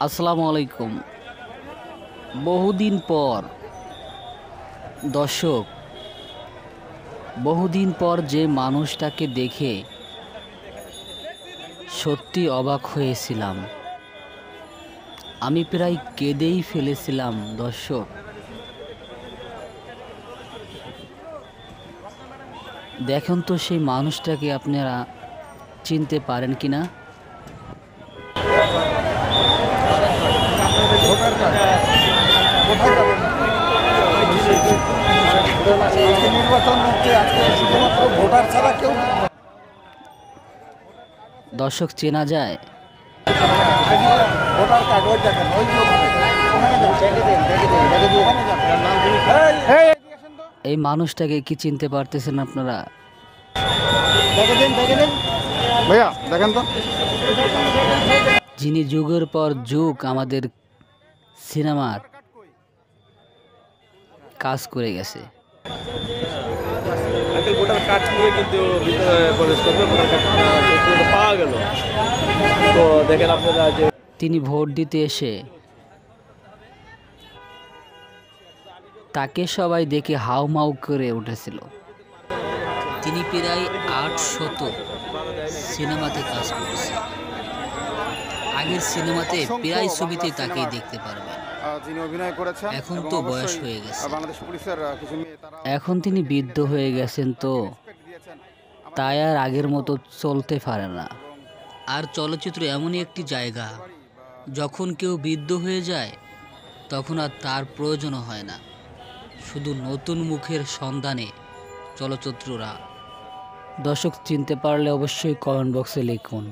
আসসালামু আলাইকুম। বহুদিন পর দর্শক, বহুদিন পর যে মানুষটাকে দেখে সত্যি অবাক হয়েছিলাম। আমি প্রায় কেঁদেই ফেলেছিলাম দর্শক। দেখুন তো সেই মানুষটাকে আপনারা চিনতে পারেন কিনা। দর্শক চেনা যায়? এই মানুষটাকে কি চিনতে পারতেছেন আপনারা? ভাইয়া দেখেন তো, যিনি যুগের পর যুগ আমাদের সিনেমার কাজ করে গেছে। ভোটার কার্ড নিয়ে কিন্তু ভিতরে প্রবেশ করবে, ভোটার কার্ড পাওয়া গেল। তো দেখেন আপনারা যে তিনি ভোট দিতে এসে তাকে সবাই দেখে হাউমাউ করে উঠেছিল। তিনি প্রায় ৮শত সিনেমাতে কাজ করেছে। আগের সিনেমাতে প্রায় ছবিতে তাকেই দেখতে পারবেন। যিনি অভিনয় করেছেন এখন এবং তো বয়স অবশ্যই হয়ে গেছে। বাংলাদেশ পুলিশের কিছু মেয়ে তারা এখন তিনি বৃদ্ধ হয়ে গেছেন, তো রেসপেক্ট দিয়েছেন। তাই আর আগের মতো চলতে পারে না। আর চলচ্চিত্র এমনই একটি জায়গা, যখন কেউ বৃদ্ধ হয়ে যায় তখন আর তার প্রয়োজনও হয় না। শুধু নতুন মুখের সন্ধানে চলচ্চিত্ররা। দর্শক চিনতে পারলে অবশ্যই কমেন্ট বক্সে লিখুন।